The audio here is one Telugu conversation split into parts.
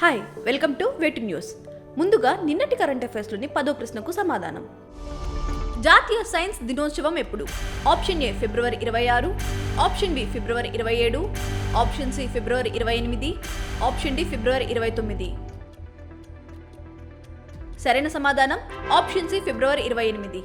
హాయ్, వెల్కమ్ టు వెట్ న్యూస్. ముందుగా నిన్నటి కరెంట్ అఫైర్స్లోని 10వ ప్రశ్నకు సమాధానం. జాతీయ సైన్స్ దినోత్సవం ఎప్పుడు? ఆప్షన్ ఏ ఫిబ్రవరి 26, ఆప్షన్ బి ఫిబ్రవరి 27, ఆప్షన్ సి ఫిబ్రవరి 28, ఆప్షన్ డి ఫిబ్రవరి 29. సరైన సమాధానం ఆప్షన్ సి ఫిబ్రవరి 28.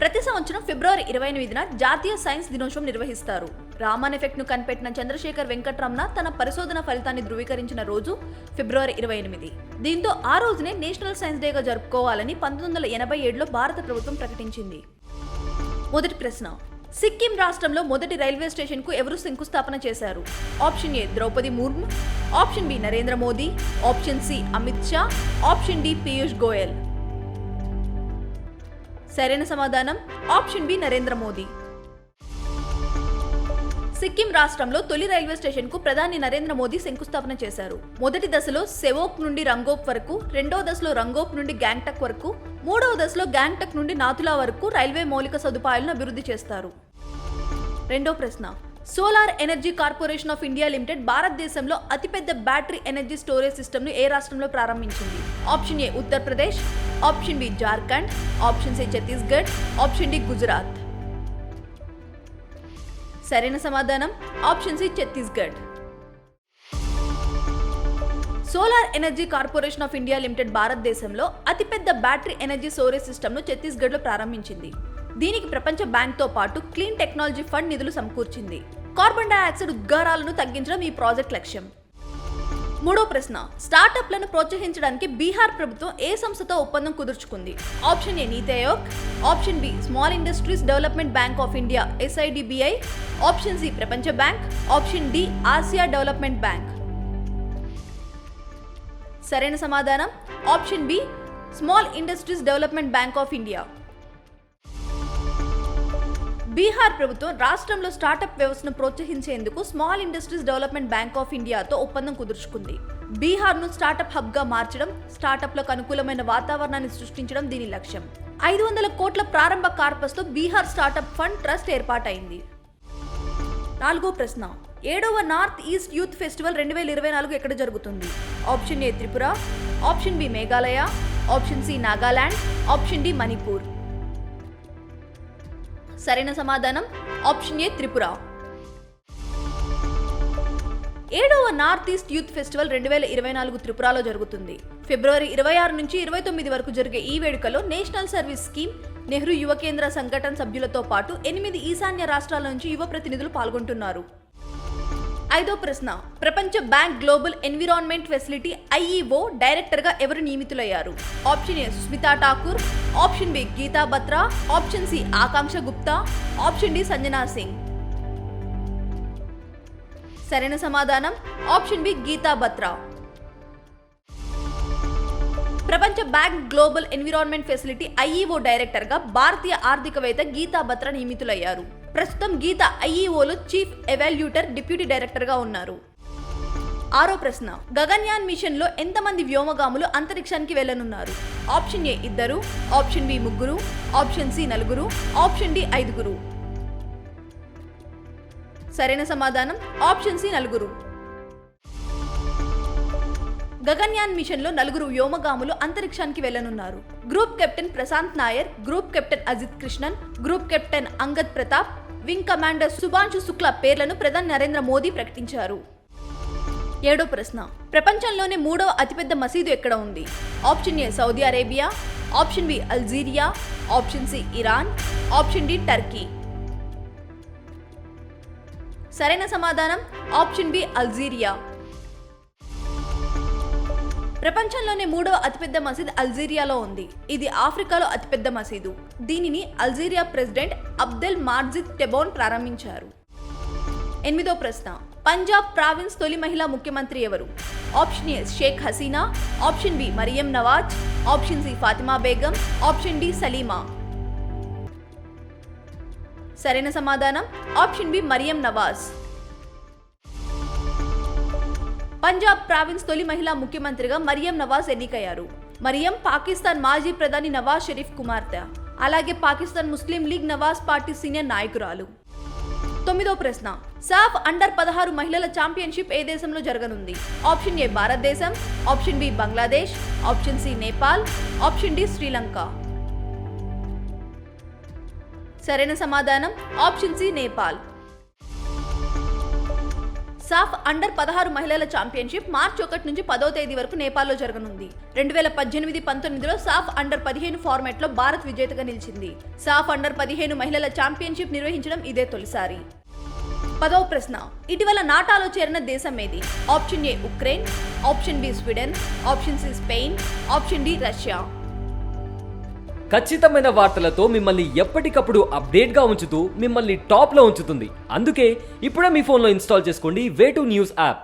ప్రతి సంవత్సరం ఫిబ్రవరి 28న జాతీయ సైన్స్ దినోత్సవం నిర్వహిస్తారు. రామన్ ఎఫెక్ట్ ను కనిపెట్టిన చంద్రశేఖర్ వెంకట్రమణ తన పరిశోధన ఫలితాన్ని ధృవీకరించిన రోజు ఫిబ్రవరి 28. దీంతో ఆ రోజునే నేషనల్ సైన్స్ డేగా జరుపుకోవాలని 1987లో భారత ప్రభుత్వం ప్రకటించింది. మొదటి ప్రశ్న, సిక్కిం రాష్ట్రంలో మొదటి రైల్వే స్టేషన్ కు ఎవరు శంకుస్థాపన చేశారు? Option A Droupadi Murmu, option B Narendra Modi, option C Amit Shah, option D Piyush Goyal. సరైన సమాధానం ఆప్షన్ బి నరేంద్ర మోదీ. సిక్కిం రాష్ట్రంలో తొలి రైల్వే స్టేషన్ కు ప్రధాని నరేంద్ర మోదీ శంకుస్థాపన చేశారు. మొదటి దశలో సెవోక్ నుండి రంగోప్ వరకు, రెండవ దశలో రంగోప్ నుండి గ్యాంగ్టక్ వరకు, మూడవ దశలో గ్యాంగ్టక్ నుండి నాతులా వరకు రైల్వే మౌలిక సదుపాయాలను అభివృద్ధి చేస్తారు. రెండో ప్రశ్న, solar energy corporation of India limited భారతదేశంలో అతిపెద్ద బ్యాటరీ ఎనర్జీ స్టోరేజ్ సిస్టమ్ ను ఏ రాష్ట్రంలో ప్రారంభించింది? Option A Uttar Pradesh, option B Jharkhand, option C Chhattisgarh, option D Gujarat. సరైన సమాధానం option C Chhattisgarh. Solar energy corporation of India limited భారతదేశంలో అతిపెద్ద బ్యాటరీ ఎనర్జీ స్టోరేజ్ సిస్టమ్ ను ఛత్తీస్గఢ్ లో ప్రారంభించింది. దీనికి ప్రపంచ బ్యాంక్ తో పాటు క్లీన్ టెక్నాలజీ ఫండ్ నిధులు సమకూర్చింది. కార్బన్ డైఆక్సైడ్ ఉద్గారాలను తగ్గించడం ఈ ప్రాజెక్ట్ లక్ష్యం. మూడో ప్రశ్న, స్టార్టప్లను ప్రోత్సహించడానికి బీహార్ ప్రభుత్వం ఏ సంస్థతో ఒప్పందం కుదుర్చుకుంది? Option A NITI Aayog, option B small industries development bank of India SIDBI, option C ప్రపంచ బ్యాంక్, ఆప్షన్ డి ఆసియా డెవలప్మెంట్ బ్యాంక్. సరైన సమాధానం option B small industries development bank of India. Bihar ప్రభుత్వం రాష్ట్రంలో స్టార్టప్ వ్యవస్థను ప్రోత్సహించేందుకు small industries development bank of ఇండియాతో ఒప్పందం కుదుర్చుకుంది. బీహార్ను స్టార్టప్ హబ్గా మార్చడం, స్టార్టప్లకు అనుకూలమైన వాతావరణాన్ని సృష్టించడం దీని లక్ష్యం. 500 కోట్ల ప్రారంభ కార్పస్తో బీహార్ స్టార్టప్ ఫండ్ ట్రస్ట్ ఏర్పాటైంది. నాలుగో ప్రశ్న, 7వ నార్త్ ఈస్ట్ యూత్ ఫెస్టివల్ 2024 ఎక్కడ జరుగుతుంది? Option A Tripura, option B Meghalaya, option C Nagaland, option D Manipur. సరైన సమాధానం ఆప్షన్ ఏ త్రిపుర. 7వ నార్త్ ఈస్ట్ యూత్ ఫెస్టివల్ 2024 త్రిపురలో జరుగుతుంది. ఫిబ్రవరి 26 నుంచి 29 వరకు జరిగే ఈ వేడుకలో నేషనల్ సర్వీస్ స్కీమ్, నెహ్రూ యువ కేంద్ర సంఘటన సభ్యులతో పాటు 8 ఈశాన్య రాష్ట్రాల నుంచి యువ ప్రతినిధులు పాల్గొంటున్నారు. 5వ ప్రశ్న, ప్రపంచ bank global environment facility IEO director గా ఎవరు నియమితులయ్యారు? Option A Sushmita Thakur, option B Geeta Batra, option C Akanksha Gupta, option D Sanjana Singh. సరైన సమాధానం ఆప్షన్ బి గీతా బత్రా. ప్రపంచ bank global environment facility IEO director గా భారతీయ ఆర్థికవేత్త గీతా బత్రా నియమితులయ్యారు. ప్రస్తుతం గీత IEOలో చీఫ్ ఎవాల్యూటర్ డిప్యూటీ డైరెక్టర్ గా ఉన్నారు. 6వ ప్రశ్న, గగన్యాన్ మిషన్ లో ఎంతమంది వ్యోమగాములు అంతరిక్షానికి వెళ్లనున్నారు? Option A 2, option B 3, option C 4, option D 5. సరైన సమాధానం ఆప్షన్ సి 4. గగన్యాన్ మిషన్ లో 4 వ్యోమగాములు అంతరిక్షానికి వెళ్లనున్నారు. Group captain Prashanth Nair, group captain Ajit Krishnan, group captain Angad Pratap, wing commander Shubhanshu Shukla పేర్లను ప్రధాని నరేంద్ర మోదీ ప్రకటించారు. 7వ ప్రశ్న, ప్రపంచంలోనే 3వ అతిపెద్ద మసీదు ఎక్కడ ఉంది? Option A Saudi Arabia, option B Algeria, option C Iran, option D Turkey. సరైన సమాధానం ఆప్షన్ బి అల్జీరియా. ప్రపంచంలోనే 3వ అతిపెద్ద మసీద్ అల్జీరియాలో ఉంది. ఇది ఆఫ్రికాలో అతిపెద్ద మసీదు. దీనిని Algeria president Abdel Majid Tebboune ప్రారంభించారు. 8వ ప్రశ్న, పంజాబ్ ప్రావిన్స్ తొలి మహిళా ముఖ్యమంత్రి ఎవరు? Option A Sheikh Hasina, option B Maryam Nawaz, option C Fatima Begum, option D Salima. సరైన సమాధానం option B Maryam Nawaz. Punjab province తొలి మహిళా ముఖ్యమంత్రిగా మరియం నవాజ్ ఎన్నికయ్యారు. మరియం పాకిస్తాన్ మాజీ ప్రధాని నవాజ్ షరీఫ్ కుమార్తె. అలాగే పాకిస్తాన్ ముస్లిం లీగ్ నవాజ్ పార్టీ సీనియర్ నాయకురాలు. 9వ ప్రశ్న సాఫ్ అండర్ 16 మహిళల ఛాంపియన్షిప్ ఏ దేశంలో జరగనుంది? ఆప్షన్ ఏ భారతదేశం, option B Bangladesh, option C Nepal, option D Sri Lanka. సరైన సమాధానం ఆప్షన్ సి నేపాల్. సాఫ్ అండర్ 16 మహిళల ఛాంపియన్షిప్ మార్చి 1 నుంచి 10వ తేదీ వరకు నేపాల్లో జరగనుంది. 2018-19లో సాఫ్ అండర్ 15 ఫార్మాట్లో భారత్ విజేతగా నిలిచింది. సాఫ్ అండర్ 15 మహిళల ఛాంపియన్షిప్ నిర్వహించడం ఇదే తొలిసారి. 10వ ప్రశ్న ఇటీవల నాటాలో చేరిన దేశం ఏది? Option A Ukraine, option B Sweden, option C Spain, option D Russia. ఖచ్చితమైన వార్తలతో మిమ్మల్ని ఎప్పటికప్పుడు అప్డేట్గా ఉంచుతూ మిమ్మల్ని టాప్లో ఉంచుతుంది. అందుకే ఇప్పుడే మీ ఫోన్లో ఇన్స్టాల్ చేసుకోండి వే2 న్యూస్ యాప్.